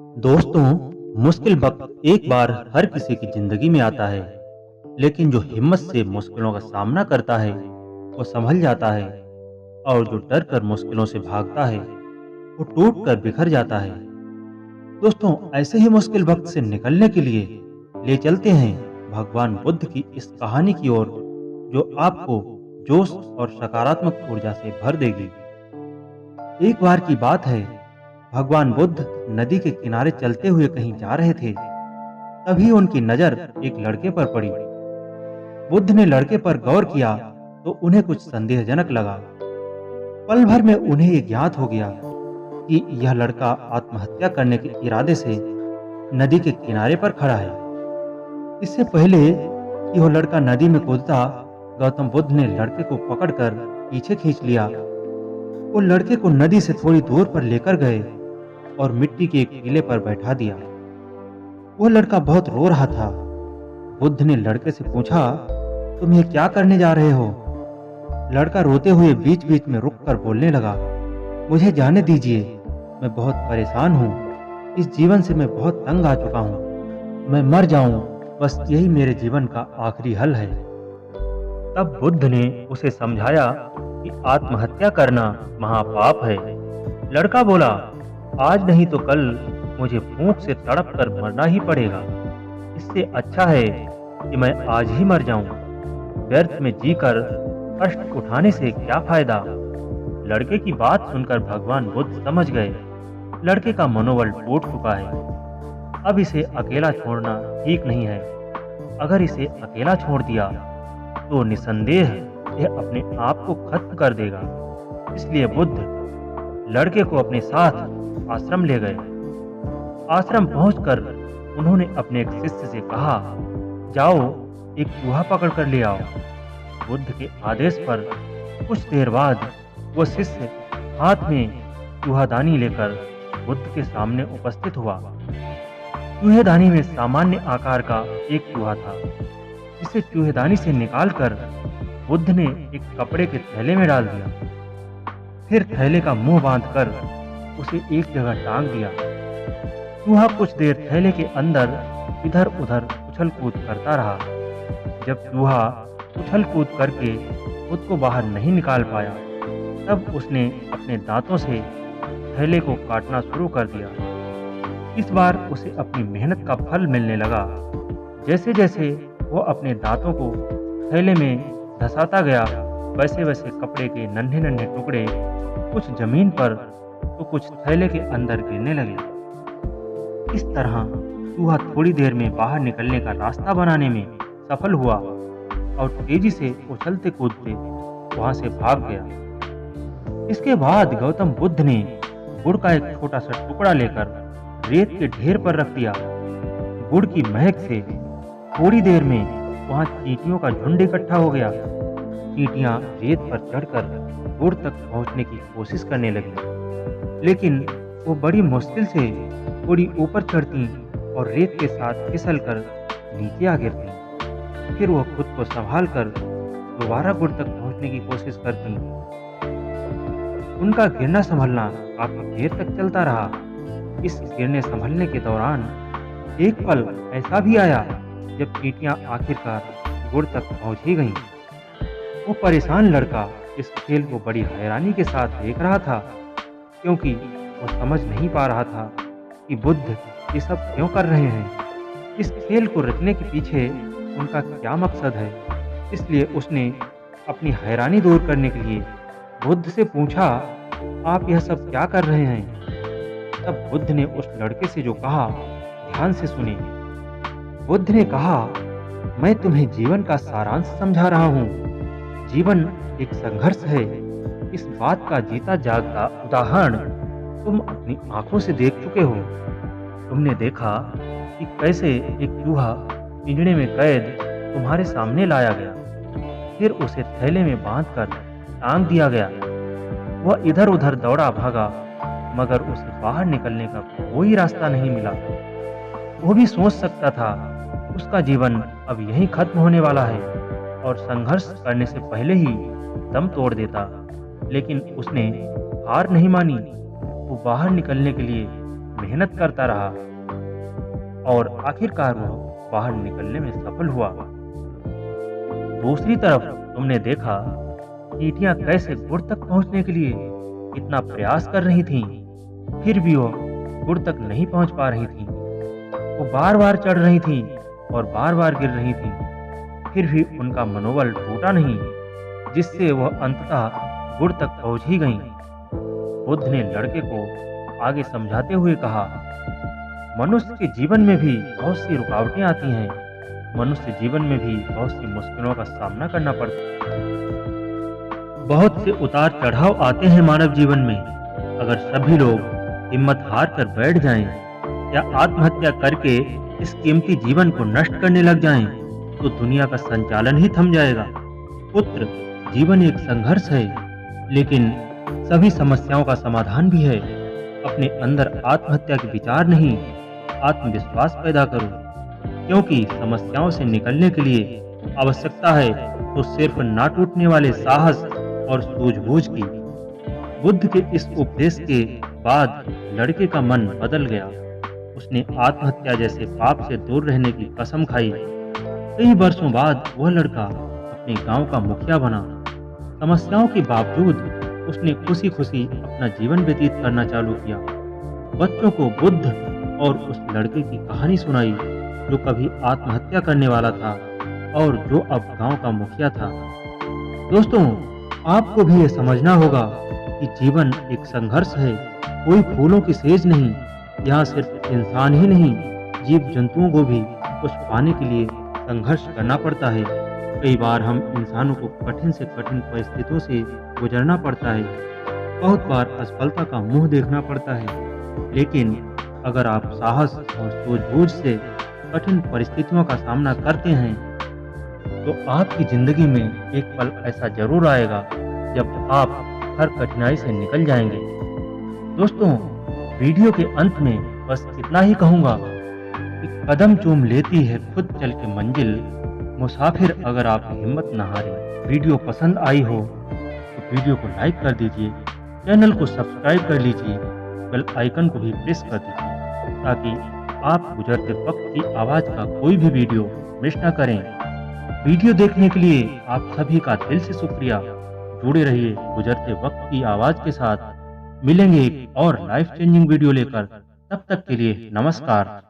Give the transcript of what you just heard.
दोस्तों, मुश्किल वक्त एक बार हर किसी की जिंदगी में आता है, लेकिन जो हिम्मत से मुश्किलों का सामना करता है, वो संभल जाता है और जो डर कर मुश्किलों से भागता है, वो टूट कर बिखर जाता है। दोस्तों, ऐसे ही मुश्किल वक्त से निकलने के लिए ले चलते हैं भगवान बुद्ध की इस कहानी की ओर, जो आपको जोश और सकारात्मक ऊर्जा से भर देगी। एक बार की बात है, भगवान बुद्ध नदी के किनारे चलते हुए कहीं जा रहे थे। तभी उनकी नजर एक लड़के पर पड़ी। बुद्ध ने लड़के पर गौर किया तो उन्हें कुछ संदेहजनक लगा। पल भर में उन्हें ये ज्ञात हो गया कि यह लड़का आत्महत्या करने के इरादे से नदी के किनारे पर खड़ा है। इससे पहले कि वह लड़का नदी में कूदता, गौतम बुद्ध ने लड़के को पकड़कर पीछे खींच लिया। वो लड़के को नदी से थोड़ी दूर पर लेकर गए और मिट्टी के एक टीले पर बैठा दिया। वो लड़का बहुत रो रहा था। बुद्ध ने लड़के से पूछा, तुम ये क्या करने जा रहे हो? लड़का रोते हुए बीच बीच में रुककर बोलने लगा, मुझे जाने दीजिए, मैं बहुत परेशान हूँ। इस जीवन से मैं बहुत तंग आ चुका हूँ। मैं मर जाऊं, बस यही मेरे जीवन का आखिरी हल है। तब बुद्ध ने उसे समझाया कि आत्महत्या करना महापाप है। लड़का बोला, आज नहीं तो कल मुझे भूख से तड़प कर मरना ही पड़ेगा। इससे अच्छा है कि मैं आज ही मर जाऊं। व्यर्थ में जीकर कष्ट उठाने से क्या फायदा। लड़के की बात सुनकर भगवान बुद्ध समझ गए, लड़के का मनोबल टूट चुका है। अब इसे अकेला छोड़ना ठीक नहीं है। अगर इसे अकेला छोड़ दिया तो निसंदेह यह अपने आप को खत्म कर देगा। इसलिए बुद्ध लड़के को अपने साथ आश्रम ले गए। आश्रम पहुंचकर उन्होंने अपने एक शिष्य से कहा, जाओ एक चूहा पकड़ कर ले आओ। बुद्ध के आदेश पर कुछ देर बाद वो शिष्य हाथ में चूहादानी लेकर बुद्ध के सामने उपस्थित हुआ। चूहेदानी में सामान्य आकार का एक चूहा था, जिसे चूहेदानी से निकालकर बुद्ध ने एक कपड़े के थैले में डाल दिया। फिर थैले का मुंह बांधकर उसे एक जगह टांग दिया। चूहा कुछ देर थैले के अंदर इधर उधर उछल कूद करता रहा। जब चूहा उछल कूद करके खुद को बाहर नहीं निकाल पाया, तब उसने अपने दांतों से थैले को काटना शुरू कर दिया। इस बार उसे अपनी मेहनत का फल मिलने लगा। जैसे जैसे वो अपने दांतों को थैले में धंसाता गया, वैसे वैसे कपड़े के नन्हे नन्हे टुकड़े कुछ जमीन पर तो कुछ थैले के अंदर गिरने लगे। इस तरह चूहा थोड़ी देर में बाहर निकलने का रास्ता बनाने में सफल हुआ और तेजी से उछलते कूदते वहां से भाग गया। इसके बाद गौतम बुद्ध ने गुड़ का एक छोटा सा टुकड़ा लेकर रेत के ढेर पर रख दिया। गुड़ की महक से थोड़ी देर में वहां चींटियों का झुंड इकट्ठा हो गया। चींटियां रेत पर चढ़कर गुड़ तक पहुंचने की कोशिश करने लगी, लेकिन वो बड़ी मुश्किल से थोड़ी ऊपर चढ़ती और रेत के साथ फिसलकर नीचे आ गिरती। फिर वो खुद को संभाल कर दोबारा गुड़ तक पहुंचने की कोशिश करती। उनका गिरना संभलना काफी देर तक चलता रहा। इस गिरने संभलने के दौरान एक पल ऐसा भी आया जब चींटियां आखिरकार गुड़ तक पहुंच ही गईं। वो परेशान लड़का इस खेल को बड़ी हैरानी के साथ देख रहा था, क्योंकि वो समझ नहीं पा रहा था कि बुद्ध ये सब क्यों कर रहे हैं। इस खेल को रचने के पीछे उनका क्या मकसद है। इसलिए उसने अपनी हैरानी दूर करने के लिए बुद्ध से पूछा, आप यह सब क्या कर रहे हैं? तब बुद्ध ने उस लड़के से जो कहा, ध्यान से सुने। बुद्ध ने कहा, मैं तुम्हें जीवन का सारांश समझा रहा हूँ। जीवन एक संघर्ष है। इस बात का जीता जागता उदाहरण तुम अपनी आंखों से देख चुके हो। तुमने देखा कि कैसे एक चूहा पिंजरे में कैद तुम्हारे सामने लाया गया, फिर उसे थैले में बांधकर टांग दिया गया। वह इधर उधर दौड़ा भागा, मगर उसे बाहर निकलने का कोई रास्ता नहीं मिला। वो भी सोच सकता था उसका जीवन अब यहीं खत्म होने वाला है और संघर्ष करने से पहले ही दम तोड़ देता, लेकिन उसने हार नहीं मानी। वो बाहर निकलने के लिए मेहनत करता रहा और आखिरकार वह बाहर निकलने में सफल हुआ। दूसरी तरफ तुमने देखा चींटियां कैसे गुड़ तक पहुंचने के लिए इतना प्रयास कर रही थीं, फिर भी वो गुड़ तक नहीं पहुंच पा रही थीं। वो बार बार चढ़ रही थीं और बार बार गिर रही थीं, फिर भी उनका मनोबल टूटा नहीं, जिससे वह अंततः गुड़ तक पहुंच ही गईं। बुद्ध ने लड़के को आगे समझाते हुए कहा, मनुष्य के जीवन में भी बहुत सी रुकावटें आती हैं, मनुष्य जीवन में भी बहुत सी मुश्किलों का सामना करना पड़ता है। बहुत से उतार चढ़ाव आते हैं मानव जीवन में। अगर सभी लोग हिम्मत हार कर बैठ जाएं या आत्महत्या करके इस कीमती जीवन को नष्ट करने लग जाएं, तो दुनिया का संचालन ही थम जाएगा। पुत्र, जीवन एक संघर्ष है, लेकिन सभी समस्याओं का समाधान भी है। अपने अंदर आत्महत्या के विचार नहीं, आत्मविश्वास पैदा करो, क्योंकि समस्याओं से निकलने के लिए आवश्यकता है तो सिर्फ ना टूटने वाले साहस और सूझबूझ की। बुद्ध के इस उपदेश के बाद लड़के का मन बदल गया। उसने आत्महत्या जैसे पाप से दूर रहने की कसम खाई। कई वर्षों बाद वह लड़का अपने गांव का मुखिया बना। समस्याओं के बावजूद उसने खुशी खुशी अपना जीवन व्यतीत करना चालू किया। बच्चों को बुद्ध और उस लड़के की कहानी सुनाई, जो कभी आत्महत्या करने वाला था और जो अब गांव का मुखिया था। दोस्तों, आपको भी ये समझना होगा कि जीवन एक संघर्ष है, कोई फूलों की सेज नहीं। यहाँ सिर्फ इंसान ही नहीं, जीव जंतुओं को भी कुछ पाने के लिए संघर्ष करना पड़ता है। कई बार हम इंसानों को कठिन से कठिन परिस्थितियों से गुजरना पड़ता है। बहुत बार असफलता का मुंह देखना पड़ता है, लेकिन अगर आप साहस और सूझबूझ से कठिन परिस्थितियों का सामना करते हैं, तो आपकी जिंदगी में एक पल ऐसा जरूर आएगा जब आप हर कठिनाई से निकल जाएंगे। दोस्तों, वीडियो के अंत में बस इतना ही कहूँगा कि कदम चूम लेती है खुद चल के मंजिल। मुसाफिर, अगर आप हिम्मत न हारें। वीडियो पसंद आई हो तो वीडियो को लाइक कर दीजिए, चैनल को सब्सक्राइब कर लीजिए, बेल आइकन को भी प्रेस कर दीजिए, ताकि आप गुजरते वक्त की आवाज़ का कोई भी वीडियो मिस न करें। वीडियो देखने के लिए आप सभी का दिल से शुक्रिया। जुड़े रहिए गुजरते वक्त की आवाज़ के साथ। मिलेंगे एक और लाइफ चेंजिंग वीडियो लेकर। तब तक के लिए नमस्कार।